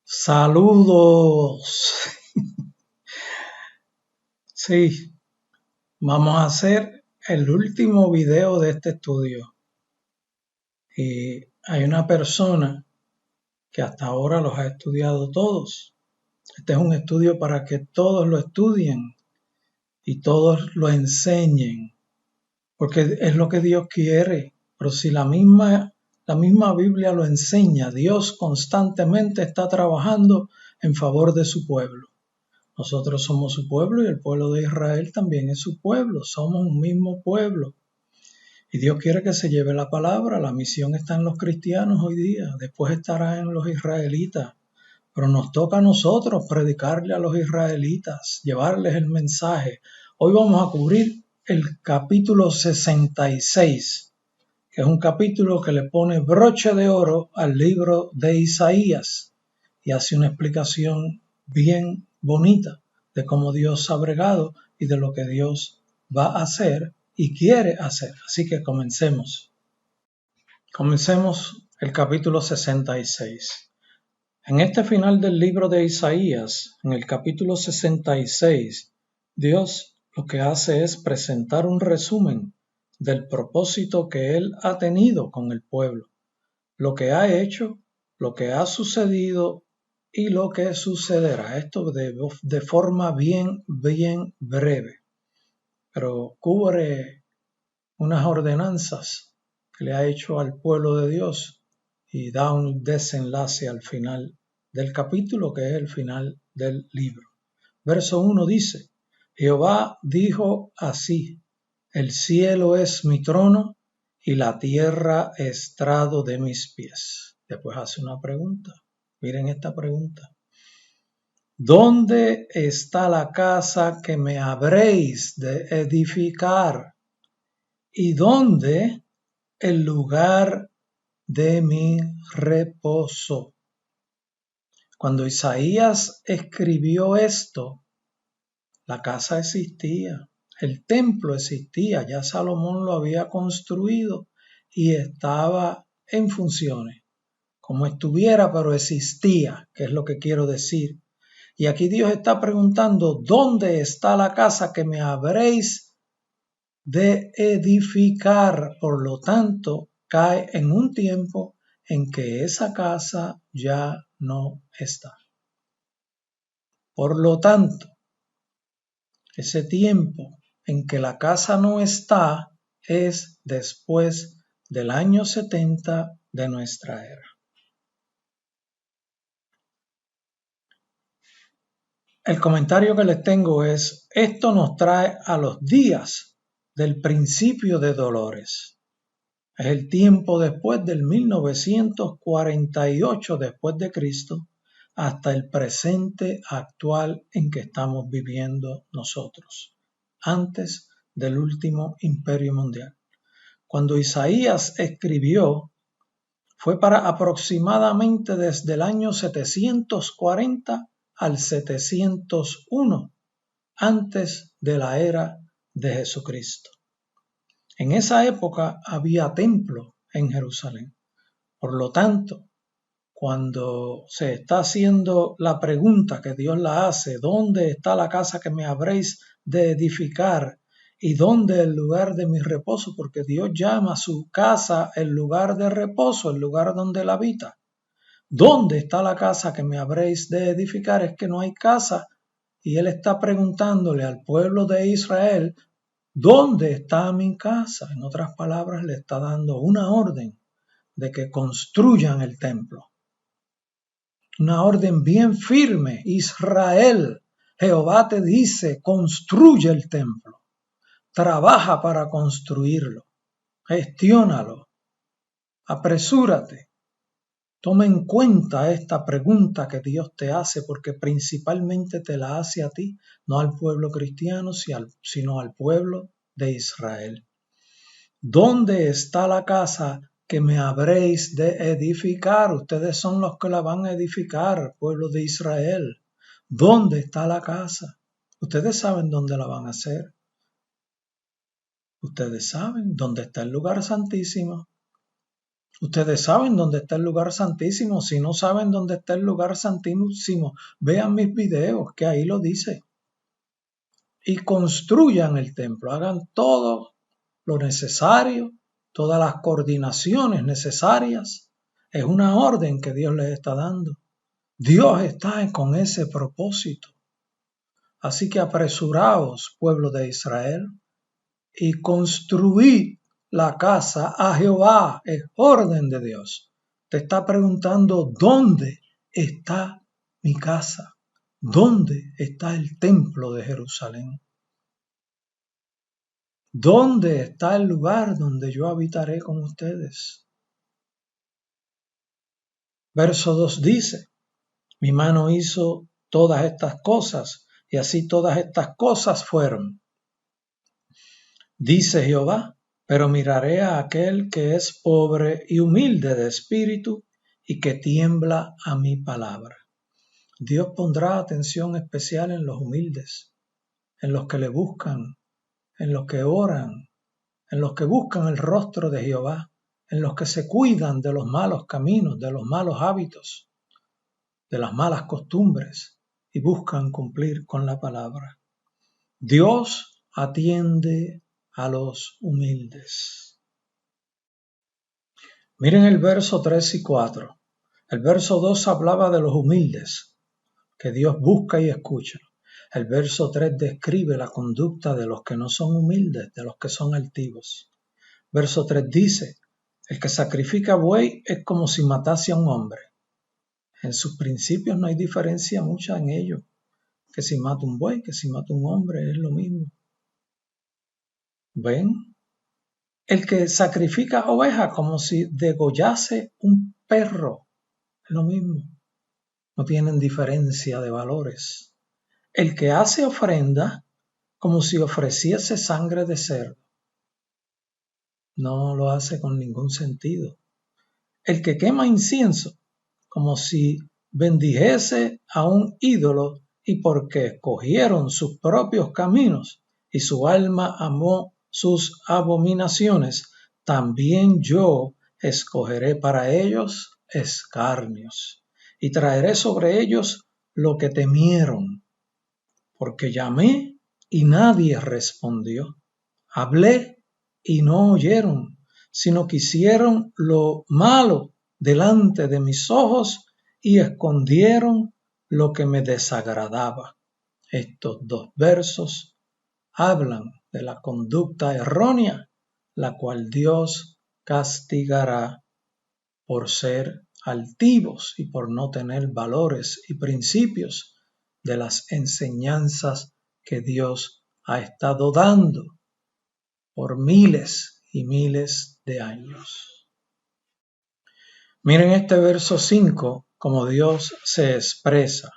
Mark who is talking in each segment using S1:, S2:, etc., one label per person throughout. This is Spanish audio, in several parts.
S1: Saludos. Sí, vamos a hacer el último video de este estudio. Y hay una persona que hasta ahora los ha estudiado todos. Este es un estudio para que todos lo estudien y todos lo enseñen, porque es lo que Dios quiere. Pero si la misma Biblia lo enseña, Dios constantemente está trabajando en favor de su pueblo. Nosotros somos su pueblo y el pueblo de Israel también es su pueblo. Somos un mismo pueblo. Y Dios quiere que se lleve la palabra. La misión está en los cristianos hoy día. Después estará en los israelitas. Pero nos toca a nosotros predicarle a los israelitas, llevarles el mensaje. Hoy vamos a cubrir el capítulo 66, que es un capítulo que le pone broche de oro al libro de Isaías y hace una explicación bien bonita de cómo Dios ha bregado y de lo que Dios va a hacer y quiere hacer. Así que comencemos. Comencemos el capítulo 66. En este final del libro de Isaías, en el capítulo 66, Dios lo que hace es presentar un resumen del propósito que Él ha tenido con el pueblo, lo que ha hecho, lo que ha sucedido y lo que sucederá. Esto de forma bien breve, pero cubre unas ordenanzas que le ha hecho al pueblo de Dios y da un desenlace al final del capítulo, que es el final del libro. Verso 1 dice: Jehová dijo así: el cielo es mi trono y la tierra estrado de mis pies. Después hace una pregunta. Miren esta pregunta: ¿dónde está la casa que me habréis de edificar? ¿Y dónde el lugar de mi reposo? Cuando Isaías escribió esto, la casa existía, el templo existía, ya Salomón lo había construido y estaba en funciones, como estuviera, pero existía, que es lo que quiero decir. Y aquí Dios está preguntando: ¿dónde está la casa que me habréis de edificar? Por lo tanto, cae en un tiempo en que esa casa ya no está. Por lo tanto, ese tiempo en que la casa no está es después del año 70 de nuestra era. El comentario que les tengo es: esto nos trae a los días del principio de dolores. Es el tiempo después del 1948 después de Cristo hasta el presente actual en que estamos viviendo nosotros, antes del último imperio mundial. Cuando Isaías escribió, fue para aproximadamente desde el año 740 al 701 antes de la era de Jesucristo. En esa época había templo en Jerusalén. Por lo tanto, cuando se está haciendo la pregunta que Dios la hace: ¿dónde está la casa que me habréis de edificar? ¿Y dónde el lugar de mi reposo? Porque Dios llama a su casa el lugar de reposo, el lugar donde él habita. ¿Dónde está la casa que me habréis de edificar? Es que no hay casa. Y él está preguntándole al pueblo de Israel: ¿dónde está mi casa? En otras palabras, le está dando una orden de que construyan el templo. Una orden bien firme. Israel, Jehová te dice: construye el templo. Trabaja para construirlo. Gestiónalo. Apresúrate. Toma en cuenta esta pregunta que Dios te hace, porque principalmente te la hace a ti, no al pueblo cristiano, sino al pueblo de Israel. ¿Dónde está la casa que me habréis de edificar? Ustedes son los que la van a edificar, pueblo de Israel. ¿Dónde está la casa? Ustedes saben dónde la van a hacer. Ustedes saben dónde está el lugar santísimo. Ustedes saben dónde está el lugar santísimo. Si no saben dónde está el lugar santísimo, vean mis videos, que ahí lo dice. Y construyan el templo, hagan todo lo necesario, todas las coordinaciones necesarias. Es una orden que Dios les está dando. Dios está con ese propósito. Así que apresuraos, pueblo de Israel, y construid la casa a Jehová. Es orden de Dios. Te está preguntando, ¿dónde está mi casa? ¿Dónde está el templo de Jerusalén? ¿Dónde está el lugar donde yo habitaré con ustedes? Verso 2 dice, mi mano hizo todas estas cosas, y así todas estas cosas fueron. Dice Jehová, pero miraré a aquel que es pobre y humilde de espíritu y que tiembla a mi palabra. Dios pondrá atención especial en los humildes, en los que le buscan, en los que oran, en los que buscan el rostro de Jehová, en los que se cuidan de los malos caminos, de los malos hábitos, de las malas costumbres y buscan cumplir con la palabra. Dios atiende a los humildes. Miren el verso 3 y 4. El verso 2 hablaba de los humildes, que Dios busca y escucha. El verso 3 describe la conducta de los que no son humildes, de los que son altivos. Verso 3 dice, el que sacrifica buey es como si matase a un hombre. En sus principios no hay diferencia mucha en ello, que si mata un buey, que si mata un hombre, es lo mismo. ¿Ven? El que sacrifica oveja como si degollase un perro, es lo mismo. No tienen diferencia de valores. El que hace ofrenda como si ofreciese sangre de cerdo, no lo hace con ningún sentido. El que quema incienso como si bendijese a un ídolo y porque escogieron sus propios caminos y su alma amó sus abominaciones, también yo escogeré para ellos escarnios y traeré sobre ellos lo que temieron, porque llamé y nadie respondió, hablé y no oyeron, sino que hicieron lo malo delante de mis ojos y escondieron lo que me desagradaba. Estos dos versos hablan de la conducta errónea, la cual Dios castigará por ser altivos y por no tener valores y principios de las enseñanzas que Dios ha estado dando por miles y miles de años. Miren este verso 5, como Dios se expresa.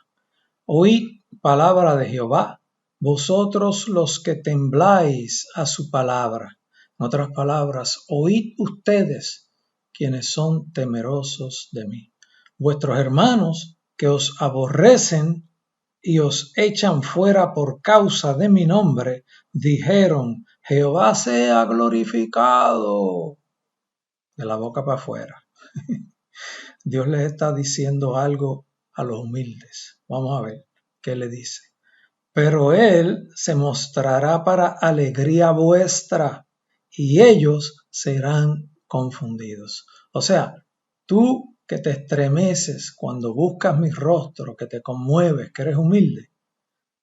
S1: Oíd palabra de Jehová, vosotros los que tembláis a su palabra. En otras palabras, oíd ustedes, quienes son temerosos de mí. Vuestros hermanos que os aborrecen y os echan fuera por causa de mi nombre, dijeron, Jehová sea glorificado. De la boca para afuera. Dios les está diciendo algo a los humildes. Vamos a ver qué le dice. Pero Él se mostrará para alegría vuestra y ellos serán confundidos. O sea, tú que te estremeces cuando buscas mi rostro, que te conmueves, que eres humilde,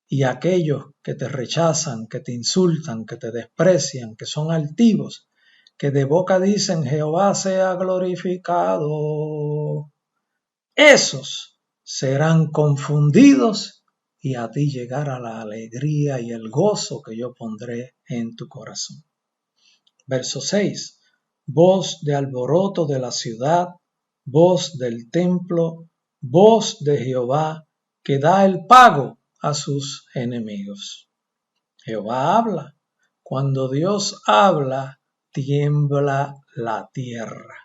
S1: y aquellos que te rechazan, que te insultan, que te desprecian, que son altivos, que de boca dicen Jehová sea glorificado, esos serán confundidos y a ti llegará la alegría y el gozo que yo pondré en tu corazón. Verso 6. Voz de alboroto de la ciudad, voz del templo, voz de Jehová que da el pago a sus enemigos. Jehová habla. Cuando Dios habla, tiembla la tierra.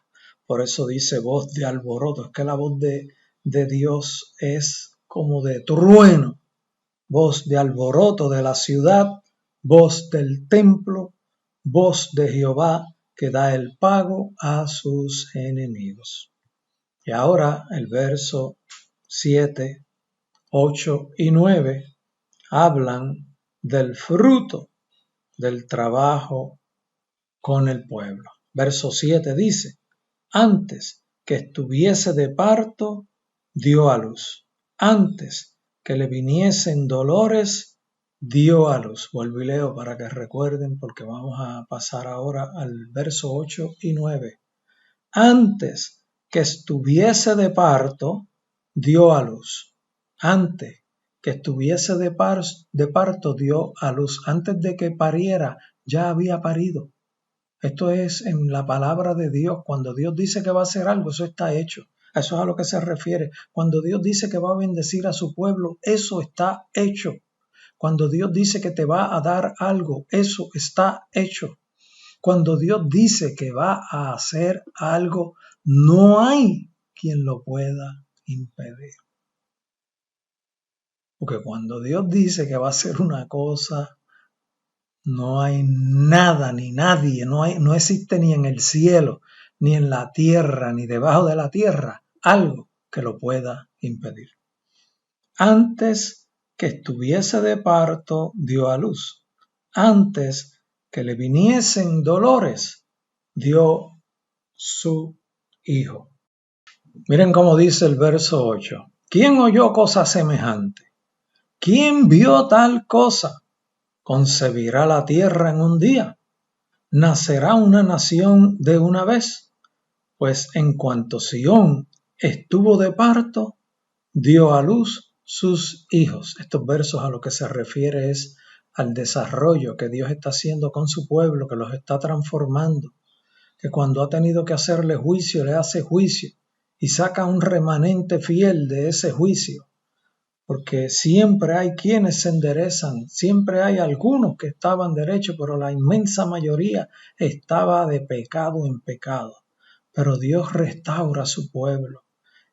S1: Por eso dice voz de alboroto. Es que la voz de Dios es como de trueno. Voz de alboroto de la ciudad, voz del templo, voz de Jehová que da el pago a sus enemigos. Y ahora el verso 7, 8 y 9 hablan del fruto del trabajo con el pueblo. Verso 7 dice: antes que estuviese de parto, dio a luz. Antes que le viniesen dolores, dio a luz. Vuelvo y leo para que recuerden, porque vamos a pasar ahora al verso 8 y 9. Antes que estuviese de parto, dio a luz. Antes que estuviese de parto, dio a luz. Antes de que pariera, ya había parido. Esto es en la palabra de Dios. Cuando Dios dice que va a hacer algo, eso está hecho. Eso es a lo que se refiere. Cuando Dios dice que va a bendecir a su pueblo, eso está hecho. Cuando Dios dice que te va a dar algo, eso está hecho. Cuando Dios dice que va a hacer algo, no hay quien lo pueda impedir. Porque cuando Dios dice que va a hacer una cosa, no hay nada ni nadie, no existe ni en el cielo, ni en la tierra, ni debajo de la tierra, algo que lo pueda impedir. Antes que estuviese de parto, dio a luz. Antes que le viniesen dolores, dio su hijo. Miren cómo dice el verso 8. ¿Quién oyó cosa semejante? ¿Quién vio tal cosa? ¿Concebirá la tierra en un día? ¿Nacerá una nación de una vez? Pues en cuanto Sión estuvo de parto, dio a luz sus hijos. Estos versos a lo que se refiere es al desarrollo que Dios está haciendo con su pueblo, que los está transformando, que cuando ha tenido que hacerle juicio, le hace juicio y saca un remanente fiel de ese juicio. Porque siempre hay quienes se enderezan, siempre hay algunos que estaban derechos, pero la inmensa mayoría estaba de pecado en pecado. Pero Dios restaura a su pueblo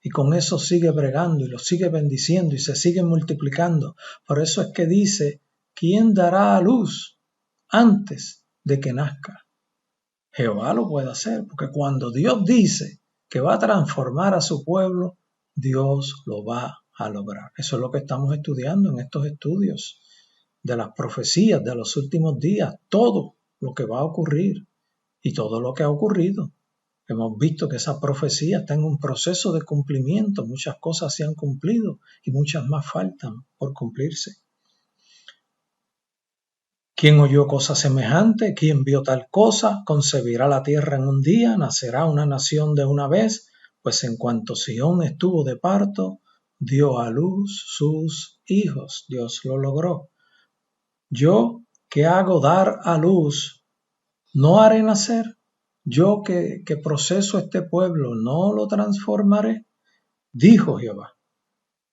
S1: y con eso sigue bregando y lo sigue bendiciendo y se sigue multiplicando. Por eso es que dice: ¿quién dará a luz antes de que nazca? Jehová lo puede hacer, porque cuando Dios dice que va a transformar a su pueblo, Dios lo va a lograr. Eso es lo que estamos estudiando en estos estudios de las profecías de los últimos días, todo lo que va a ocurrir y todo lo que ha ocurrido. Hemos visto que esa profecía está en un proceso de cumplimiento, muchas cosas se han cumplido y muchas más faltan por cumplirse. ¿Quién oyó cosa semejante? ¿Quién vio tal cosa? ¿Concebirá la tierra en un día? ¿Nacerá una nación de una vez? Pues en cuanto Sión estuvo de parto, dio a luz sus hijos. Dios lo logró. Yo que hago dar a luz, ¿no haré nacer? Yo que proceso este pueblo, ¿no lo transformaré? Dijo Jehová.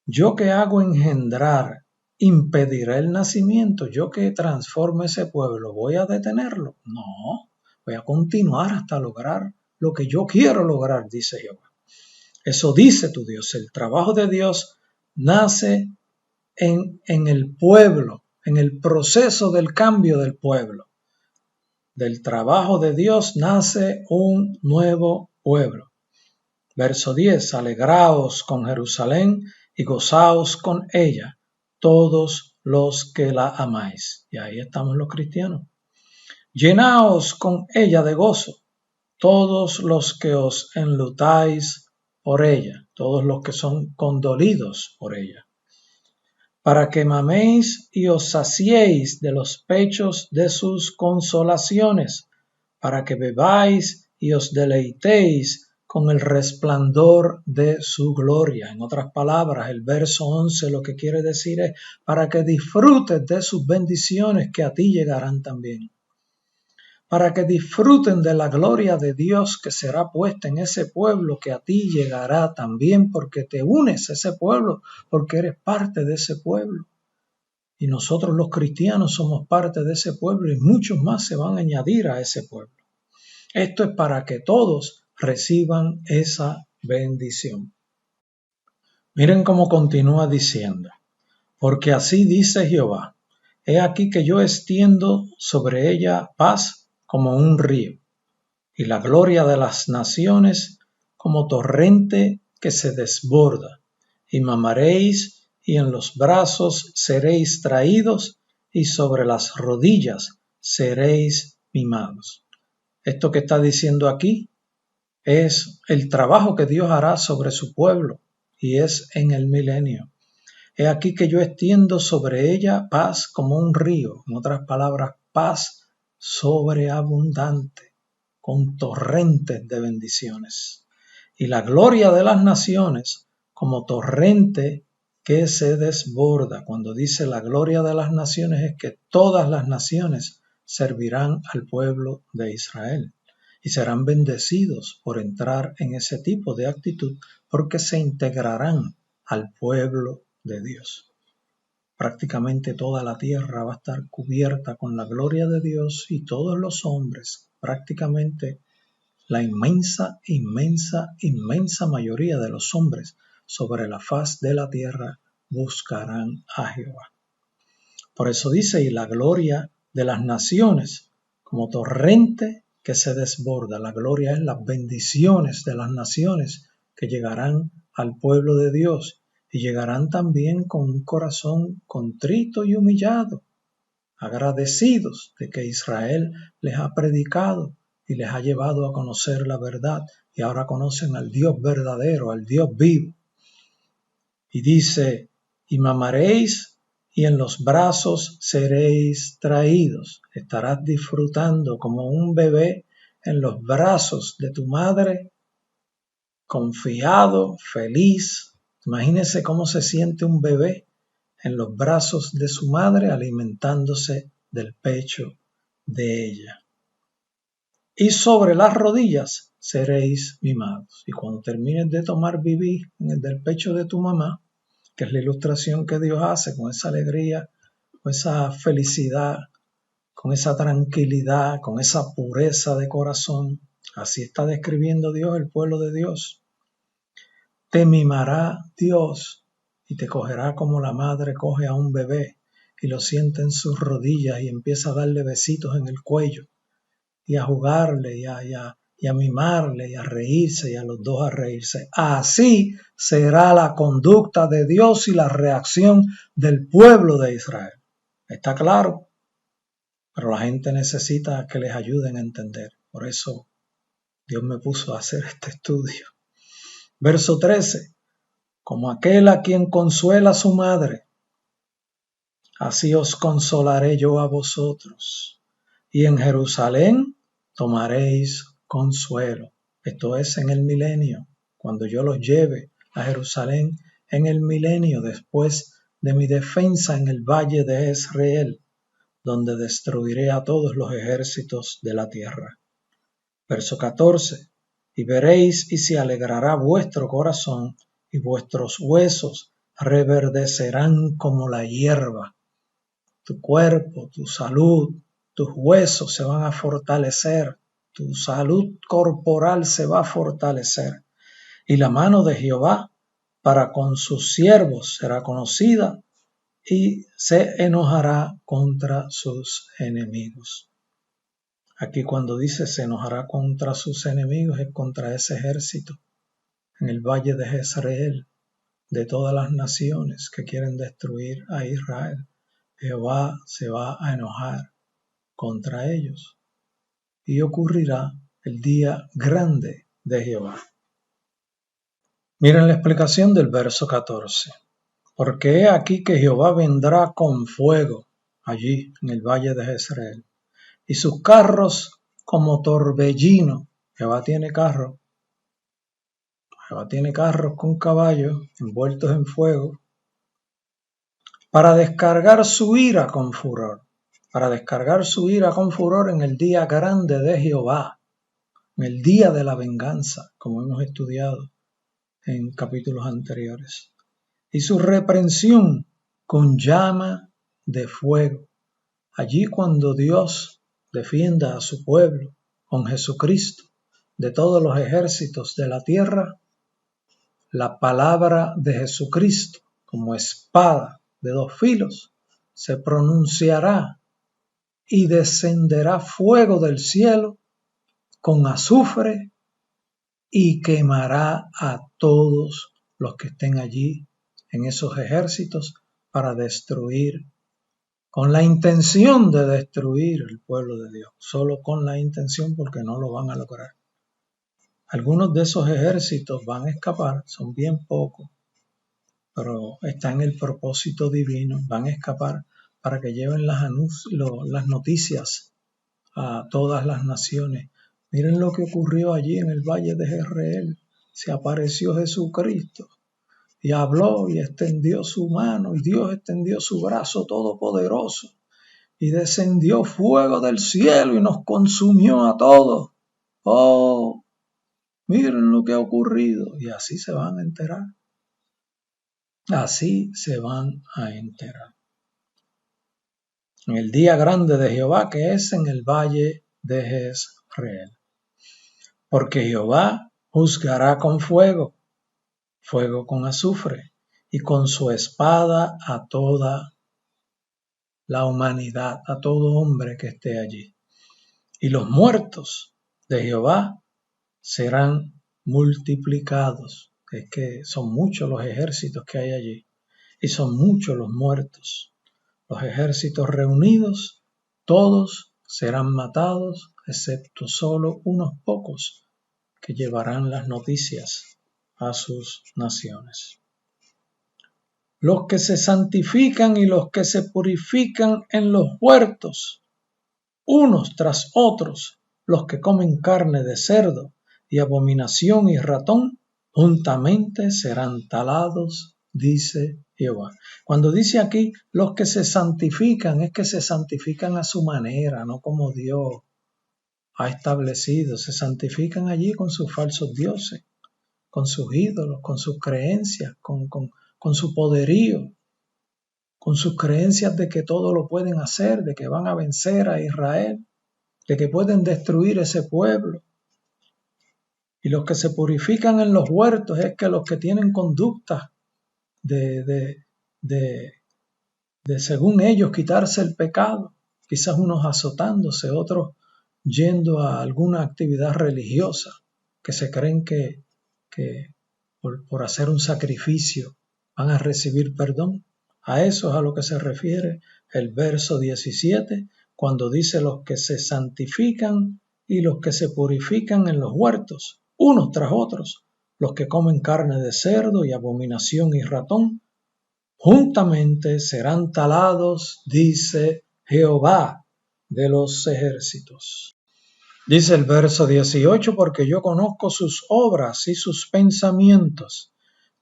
S1: Yo que hago engendrar, ¿impediré el nacimiento? Yo que transformo ese pueblo, ¿voy a detenerlo? No, voy a continuar hasta lograr lo que yo quiero lograr, dice Jehová. Eso dice tu Dios. El trabajo de Dios nace en el pueblo, en el proceso del cambio del pueblo. Del trabajo de Dios nace un nuevo pueblo. Verso 10. Alegraos con Jerusalén y gozaos con ella, todos los que la amáis. Y ahí estamos los cristianos. Llenaos con ella de gozo, todos los que os enlutáis por ella, todos los que son condolidos por ella, para que maméis y os saciéis de los pechos de sus consolaciones, para que bebáis y os deleitéis con el resplandor de su gloria. En otras palabras, el verso 11 lo que quiere decir es para que disfrutes de sus bendiciones que a ti llegarán también. Para que disfruten de la gloria de Dios que será puesta en ese pueblo que a ti llegará también, porque te unes a ese pueblo, porque eres parte de ese pueblo. Y nosotros los cristianos somos parte de ese pueblo y muchos más se van a añadir a ese pueblo. Esto es para que todos reciban esa bendición. Miren cómo continúa diciendo: porque así dice Jehová, he aquí que yo extiendo sobre ella paz como un río, y la gloria de las naciones como torrente que se desborda, y mamaréis, y en los brazos seréis traídos, y sobre las rodillas seréis mimados. Esto que está diciendo aquí es el trabajo que Dios hará sobre su pueblo, y es en el milenio. He aquí que yo extiendo sobre ella paz como un río, en otras palabras, paz sobreabundante, con torrentes de bendiciones. Y la gloria de las naciones como torrente que se desborda. Cuando dice la gloria de las naciones es que todas las naciones servirán al pueblo de Israel y serán bendecidos por entrar en ese tipo de actitud porque se integrarán al pueblo de Dios. Prácticamente toda la tierra va a estar cubierta con la gloria de Dios y todos los hombres, prácticamente la inmensa mayoría de los hombres sobre la faz de la tierra buscarán a Jehová. Por eso dice, y la gloria de las naciones como torrente que se desborda. La gloria es las bendiciones de las naciones que llegarán al pueblo de Dios y llegarán también con un corazón contrito y humillado, agradecidos de que Israel les ha predicado y les ha llevado a conocer la verdad y ahora conocen al Dios verdadero, al Dios vivo. Y dice, y mamaréis y en los brazos seréis traídos. Estarás disfrutando como un bebé en los brazos de tu madre, confiado, feliz. Imagínese cómo se siente un bebé en los brazos de su madre alimentándose del pecho de ella. Y sobre las rodillas seréis mimados. Y cuando termines de tomar vivir del pecho de tu mamá, que es la ilustración que Dios hace con esa alegría, con esa felicidad, con esa tranquilidad, con esa pureza de corazón, así está describiendo Dios el pueblo de Dios. Te mimará Dios y te cogerá como la madre coge a un bebé y lo sienta en sus rodillas y empieza a darle besitos en el cuello y a jugarle y a mimarle y a reírse y a los dos a reírse. Así será la conducta de Dios y la reacción del pueblo de Israel. ¿Está claro? Pero la gente necesita que les ayuden a entender. Por eso Dios me puso a hacer este estudio. Verso 13. Como aquel a quien consuela su madre, así os consolaré yo a vosotros. Y en Jerusalén tomaréis consuelo. Esto es en el milenio, cuando yo los lleve a Jerusalén en el milenio, después de mi defensa en el valle de Jezreel, donde destruiré a todos los ejércitos de la tierra. Verso 14. Y veréis y se alegrará vuestro corazón y vuestros huesos reverdecerán como la hierba. Tu cuerpo, tu salud, tus huesos se van a fortalecer, tu salud corporal se va a fortalecer. Y la mano de Jehová para con sus siervos será conocida y se enojará contra sus enemigos. Aquí cuando dice se enojará contra sus enemigos es contra ese ejército en el valle de Jezreel, de todas las naciones que quieren destruir a Israel. Jehová se va a enojar contra ellos y ocurrirá el día grande de Jehová. Miren la explicación del verso 14. Porque he aquí que Jehová vendrá con fuego allí en el valle de Jezreel y sus carros como torbellino. Jehová tiene carros con caballos envueltos en fuego para descargar su ira con furor. Para descargar su ira con furor en el día grande de Jehová, en el día de la venganza, como hemos estudiado en capítulos anteriores. Y su reprensión con llama de fuego. Allí cuando Dios defienda a su pueblo con Jesucristo de todos los ejércitos de la tierra, la palabra de Jesucristo como espada de dos filos se pronunciará y descenderá fuego del cielo con azufre y quemará a todos los que estén allí en esos ejércitos para destruir, con la intención de destruir el pueblo de Dios, solo con la intención, porque no lo van a lograr. Algunos de esos ejércitos van a escapar, son bien pocos, pero está en el propósito divino, van a escapar para que lleven las noticias a todas las naciones. Miren lo que ocurrió allí en el valle de Jezreel. Se apareció Jesucristo y habló y extendió su mano, y Dios extendió su brazo todopoderoso y descendió fuego del cielo y nos consumió a todos. Oh, miren lo que ha ocurrido. Y así se van a enterar. Así se van a enterar. En el día grande de Jehová, que es en el valle de Jezreel. Porque Jehová juzgará con fuego, fuego con azufre, y con su espada a toda la humanidad, a todo hombre que esté allí. Y los muertos de Jehová serán multiplicados. Es que son muchos los ejércitos que hay allí, y son muchos los muertos. Los ejércitos reunidos, todos serán matados, excepto solo unos pocos que llevarán las noticias a sus naciones. Los que se santifican y los que se purifican en los huertos, unos tras otros, los que comen carne de cerdo y abominación y ratón, juntamente serán talados, dice Jehová. Cuando dice aquí los que se santifican, es que se santifican a su manera, no como Dios ha establecido. Se santifican allí con sus falsos dioses, con sus ídolos, con sus creencias, con su poderío, con sus creencias de que todo lo pueden hacer, de que van a vencer a Israel, de que pueden destruir ese pueblo. Y los que se purifican en los huertos es que los que tienen conductas de según ellos quitarse el pecado, quizás unos azotándose, otros yendo a alguna actividad religiosa, que se creen que por hacer un sacrificio van a recibir perdón. A eso es a lo que se refiere el verso 17, cuando dice los que se santifican y los que se purifican en los huertos, unos tras otros, los que comen carne de cerdo y abominación y ratón, juntamente serán talados, dice Jehová de los ejércitos. Dice el verso 18, porque yo conozco sus obras y sus pensamientos.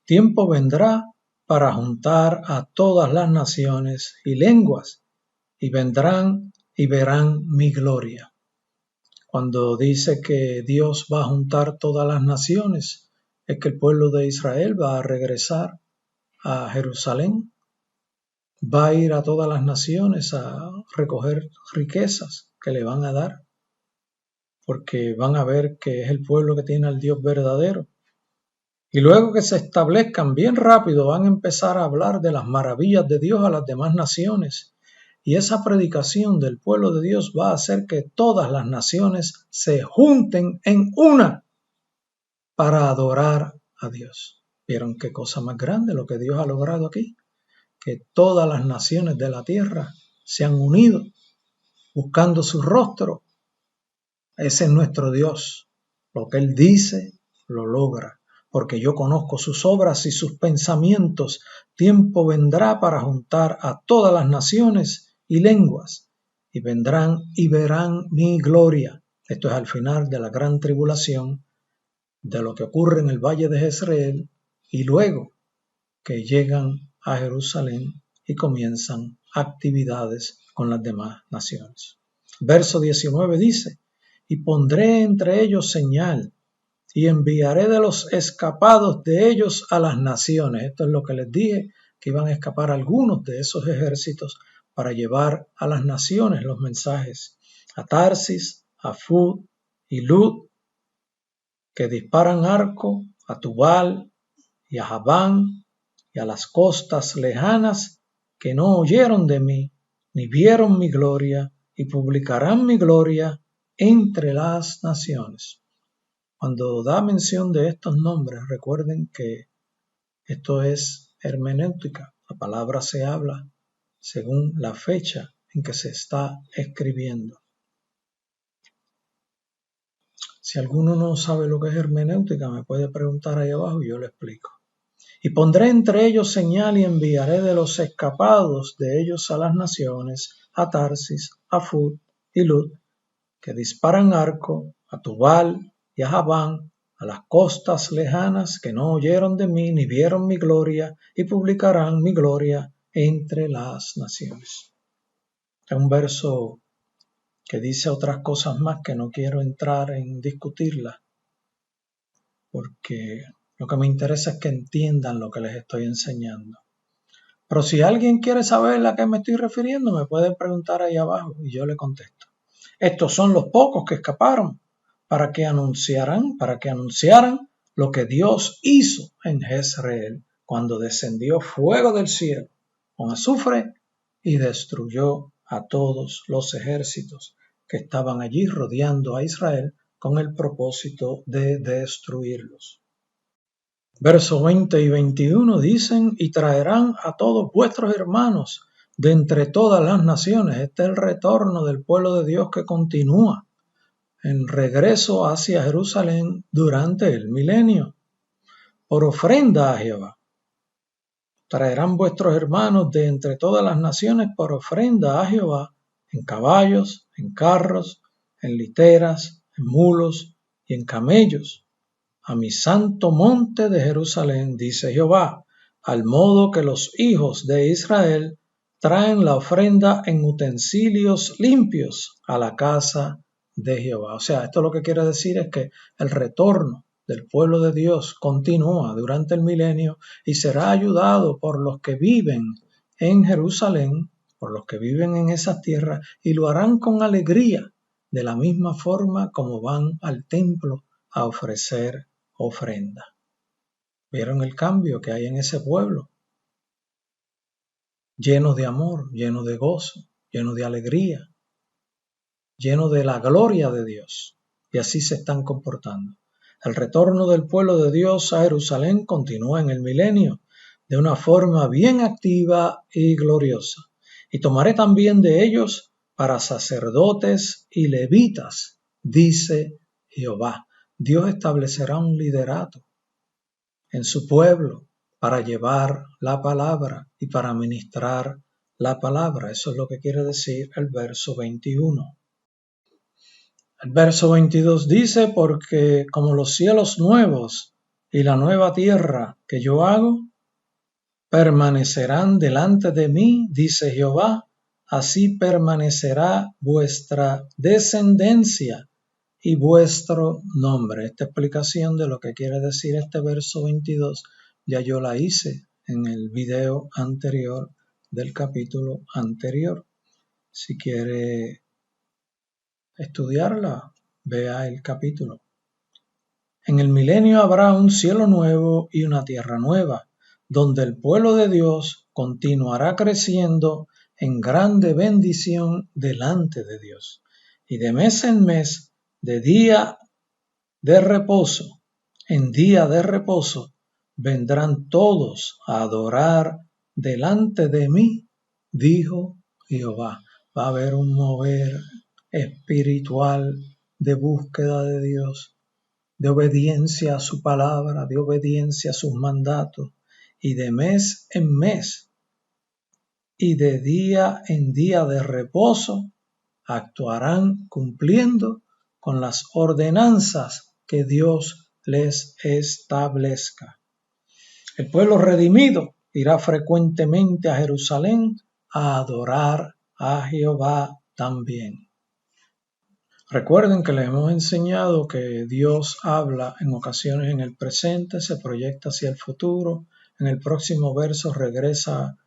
S1: Tiempo vendrá para juntar a todas las naciones y lenguas, y vendrán y verán mi gloria. Cuando dice que Dios va a juntar todas las naciones, es que el pueblo de Israel va a regresar a Jerusalén, va a ir a todas las naciones a recoger riquezas que le van a dar, porque van a ver que es el pueblo que tiene al Dios verdadero. Y luego que se establezcan bien rápido, van a empezar a hablar de las maravillas de Dios a las demás naciones. Y esa predicación del pueblo de Dios va a hacer que todas las naciones se junten en una para adorar a Dios. ¿Vieron qué cosa más grande lo que Dios ha logrado aquí? Que todas las naciones de la tierra se han unido buscando su rostro. Ese es nuestro Dios. Lo que Él dice, lo logra. Porque yo conozco sus obras y sus pensamientos. Tiempo vendrá para juntar a todas las naciones y lenguas, y vendrán y verán mi gloria. Esto es al final de la gran tribulación, de lo que ocurre en el valle de Jezreel, y luego que llegan a Jerusalén y comienzan actividades con las demás naciones. Verso 19 dice, y pondré entre ellos señal, y enviaré de los escapados de ellos a las naciones. Esto es lo que les dije, que iban a escapar algunos de esos ejércitos para llevar a las naciones los mensajes. A Tarsis, a Fud y Lud, que disparan arco, a Tubal y a Javán, y a las costas lejanas, que no oyeron de mí, ni vieron mi gloria, y publicarán mi gloria entre las naciones. Cuando da mención de estos nombres, recuerden que esto es hermenéutica. La palabra se habla según la fecha en que se está escribiendo. Si alguno no sabe lo que es hermenéutica, me puede preguntar ahí abajo y yo le explico. Y pondré entre ellos señal y enviaré de los escapados de ellos a las naciones, a Tarsis, a Fud y Lud, que disparan arco, a Tubal y a Javán, a las costas lejanas que no oyeron de mí ni vieron mi gloria, y publicarán mi gloria entre las naciones. Es un verso que dice otras cosas más que no quiero entrar en discutirlas, porque lo que me interesa es que entiendan lo que les estoy enseñando. Pero si alguien quiere saber a qué me estoy refiriendo, me puede preguntar ahí abajo y yo le contesto. Estos son los pocos que escaparon para que anunciaran lo que Dios hizo en Jezreel cuando descendió fuego del cielo con azufre y destruyó a todos los ejércitos que estaban allí rodeando a Israel con el propósito de destruirlos. Versos 20 y 21 dicen, y traerán a todos vuestros hermanos de entre todas las naciones. Este es el retorno del pueblo de Dios que continúa en regreso hacia Jerusalén durante el milenio, por ofrenda a Jehová. Traerán vuestros hermanos de entre todas las naciones por ofrenda a Jehová, en caballos, en carros, en literas, en mulos y en camellos, a mi santo monte de Jerusalén, dice Jehová, al modo que los hijos de Israel traen la ofrenda en utensilios limpios a la casa de Jehová. O sea, esto lo que quiere decir es que el retorno del pueblo de Dios continúa durante el milenio y será ayudado por los que viven en Jerusalén, por los que viven en esas tierras, y lo harán con alegría, de la misma forma como van al templo a ofrecer ofrenda. ¿Vieron el cambio que hay en ese pueblo? Lleno de amor, lleno de gozo, lleno de alegría, lleno de la gloria de Dios. Y así se están comportando. El retorno del pueblo de Dios a Jerusalén continúa en el milenio de una forma bien activa y gloriosa. Y tomaré también de ellos para sacerdotes y levitas, dice Jehová. Dios establecerá un liderato en su pueblo para llevar la palabra y para ministrar la palabra. Eso es lo que quiere decir el verso 21. El verso 22 dice, porque como los cielos nuevos y la nueva tierra que yo hago, permanecerán delante de mí, dice Jehová, así permanecerá vuestra descendencia y vuestro nombre. Esta explicación de lo que quiere decir este verso 22 ya yo la hice en el video anterior del capítulo anterior. Si quiere estudiarla, vea el capítulo. En el milenio habrá un cielo nuevo y una tierra nueva, donde el pueblo de Dios continuará creciendo en grande bendición delante de Dios. Y de mes en mes, de día de reposo, en día de reposo, vendrán todos a adorar delante de mí, dijo Jehová. Va a haber un mover espiritual de búsqueda de Dios, de obediencia a su palabra, de obediencia a sus mandatos, y de mes en mes, y de día en día de reposo, actuarán cumpliendo con las ordenanzas que Dios les establezca. El pueblo redimido irá frecuentemente a Jerusalén a adorar a Jehová también. Recuerden que les hemos enseñado que Dios habla en ocasiones en el presente, se proyecta hacia el futuro, en el próximo verso regresa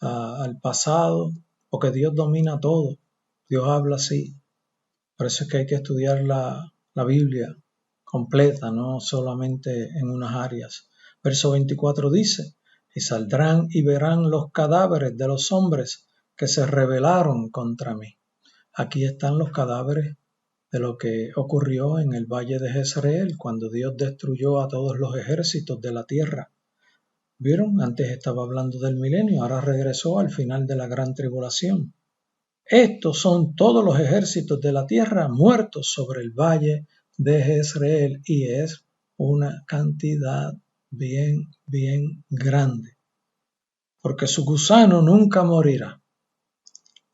S1: al pasado, porque Dios domina todo. Dios habla así. Por eso es que hay que estudiar la Biblia completa, no solamente en unas áreas. Verso 24 dice, y saldrán y verán los cadáveres de los hombres que se rebelaron contra mí. Aquí están los cadáveres de lo que ocurrió en el valle de Jezreel cuando Dios destruyó a todos los ejércitos de la tierra. ¿Vieron? Antes estaba hablando del milenio, ahora regresó al final de la gran tribulación. Estos son todos los ejércitos de la tierra muertos sobre el valle de Jezreel, y es una cantidad bien grande. Porque su gusano nunca morirá,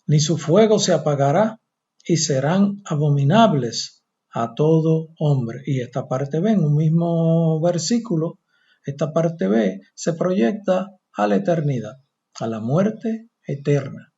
S1: ni su fuego se apagará, y serán abominables a todo hombre. Y esta parte B, en un mismo versículo, esta parte B se proyecta a la eternidad, a la muerte eterna.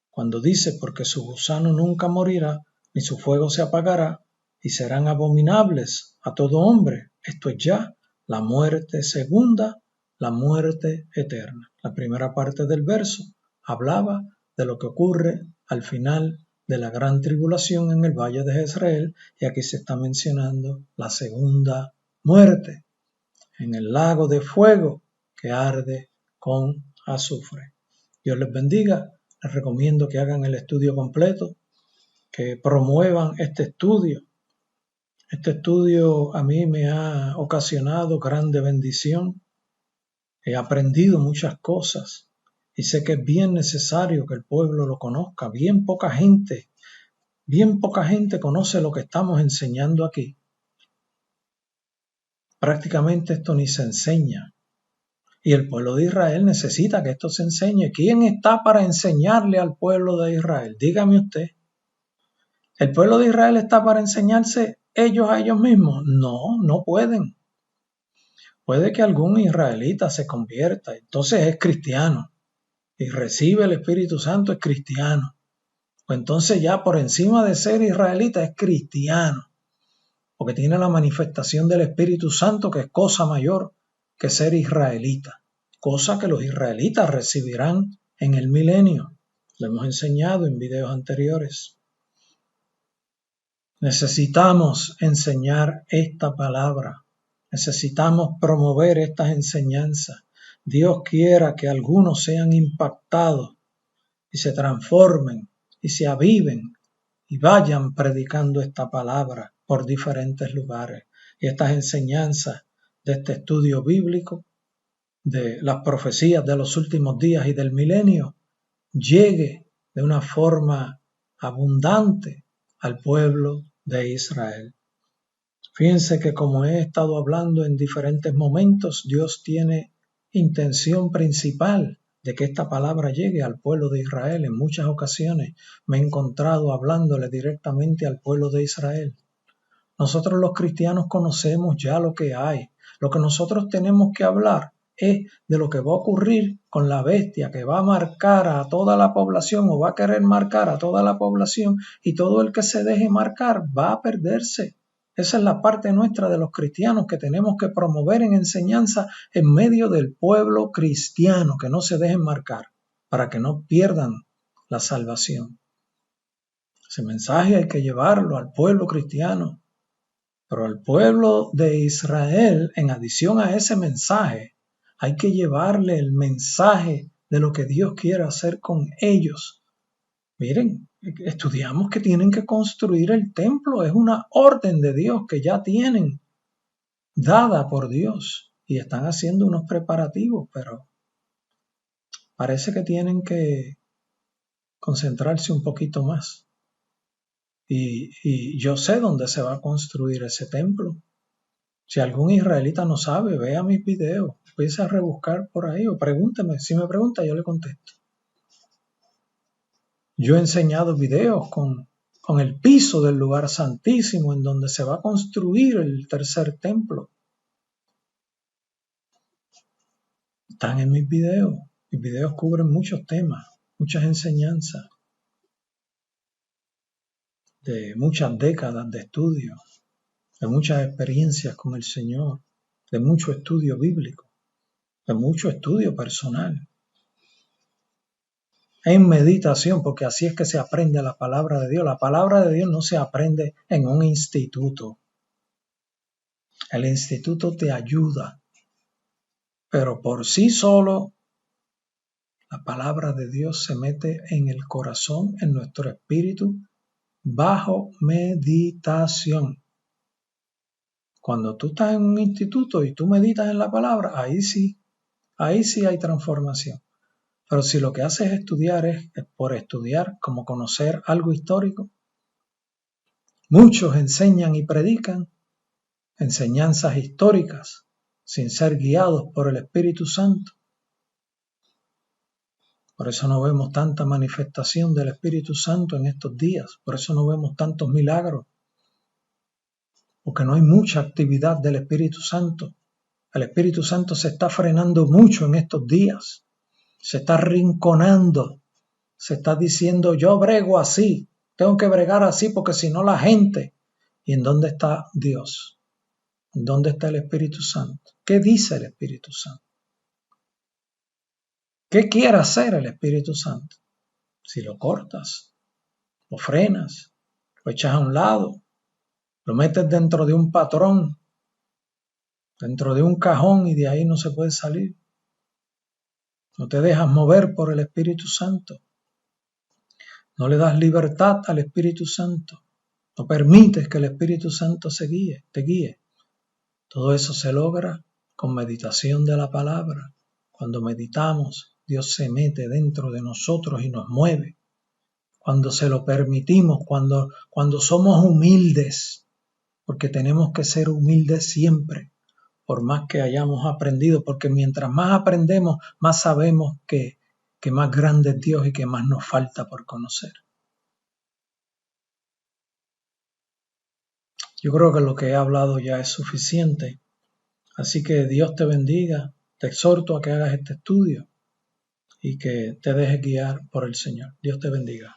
S1: Cuando dice, porque su gusano nunca morirá, ni su fuego se apagará, y serán abominables a todo hombre. Esto es ya la muerte segunda, la muerte eterna. La primera parte del verso hablaba de lo que ocurre al final de la gran tribulación en el valle de Jezreel, y aquí se está mencionando la segunda muerte, en el lago de fuego que arde con azufre. Dios les bendiga. Les recomiendo que hagan el estudio completo, que promuevan este estudio. Este estudio a mí me ha ocasionado grande bendición. He aprendido muchas cosas y sé que es bien necesario que el pueblo lo conozca. Bien poca gente conoce lo que estamos enseñando aquí. Prácticamente esto ni se enseña. Y el pueblo de Israel necesita que esto se enseñe. ¿Quién está para enseñarle al pueblo de Israel? Dígame usted. ¿El pueblo de Israel está para enseñarse ellos a ellos mismos? No, no pueden. Puede que algún israelita se convierta, entonces es cristiano y recibe el Espíritu Santo, es cristiano. O entonces ya por encima de ser israelita es cristiano, porque tiene la manifestación del Espíritu Santo, que es cosa mayor que ser israelita, cosa que los israelitas recibirán en el milenio. Lo hemos enseñado en videos anteriores. Necesitamos enseñar esta palabra. Necesitamos promover estas enseñanzas. Dios quiera que algunos sean impactados y se transformen y se aviven y vayan predicando esta palabra por diferentes lugares. Y estas enseñanzas de este estudio bíblico, de las profecías de los últimos días y del milenio, llegue de una forma abundante al pueblo de Israel. Fíjense que como he estado hablando en diferentes momentos, Dios tiene intención principal de que esta palabra llegue al pueblo de Israel. En muchas ocasiones me he encontrado hablándole directamente al pueblo de Israel. Nosotros los cristianos conocemos ya lo que hay. Lo que nosotros tenemos que hablar es de lo que va a ocurrir con la bestia que va a marcar a toda la población o va a querer marcar a toda la población, y todo el que se deje marcar va a perderse. Esa es la parte nuestra de los cristianos que tenemos que promover en enseñanza en medio del pueblo cristiano, que no se dejen marcar para que no pierdan la salvación. Ese mensaje hay que llevarlo al pueblo cristiano. Pero al pueblo de Israel, en adición a ese mensaje, hay que llevarle el mensaje de lo que Dios quiere hacer con ellos. Miren, estudiamos que tienen que construir el templo. Es una orden de Dios que ya tienen, dada por Dios, y están haciendo unos preparativos, pero parece que tienen que concentrarse un poquito más. Y yo sé dónde se va a construir ese templo. Si algún israelita no sabe, vea mis videos, empiece a rebuscar por ahí o pregúnteme. Si me pregunta, yo le contesto. Yo he enseñado videos con el piso del lugar santísimo en donde se va a construir el tercer templo. Están en mis videos. Mis videos cubren muchos temas, muchas enseñanzas, de muchas décadas de estudio, de muchas experiencias con el Señor, de mucho estudio bíblico, de mucho estudio personal. En meditación, porque así es que se aprende la palabra de Dios. La palabra de Dios no se aprende en un instituto. El instituto te ayuda, pero por sí solo la palabra de Dios se mete en el corazón, en nuestro espíritu, bajo meditación. Cuando tú estás en un instituto y tú meditas en la palabra, ahí sí hay transformación. Pero si lo que haces estudiar es por estudiar, como conocer algo histórico, muchos enseñan y predican enseñanzas históricas sin ser guiados por el Espíritu Santo. Por eso no vemos tanta manifestación del Espíritu Santo en estos días. Por eso no vemos tantos milagros. Porque no hay mucha actividad del Espíritu Santo. El Espíritu Santo se está frenando mucho en estos días. Se está arrinconando. Se está diciendo, yo brego así. Tengo que bregar así porque si no la gente. ¿Y en dónde está Dios? ¿En dónde está el Espíritu Santo? ¿Qué dice el Espíritu Santo? ¿Qué quiere hacer el Espíritu Santo? Si lo cortas, lo frenas, lo echas a un lado, lo metes dentro de un patrón, dentro de un cajón y de ahí no se puede salir. No te dejas mover por el Espíritu Santo. No le das libertad al Espíritu Santo. No permites que el Espíritu Santo te guíe. Todo eso se logra con meditación de la palabra. Cuando meditamos, Dios se mete dentro de nosotros y nos mueve. Cuando se lo permitimos, cuando somos humildes, porque tenemos que ser humildes siempre, por más que hayamos aprendido, porque mientras más aprendemos, más sabemos que más grande es Dios y que más nos falta por conocer. Yo creo que lo que he hablado ya es suficiente, así que Dios te bendiga, te exhorto a que hagas este estudio y que te dejes guiar por el Señor. Dios te bendiga.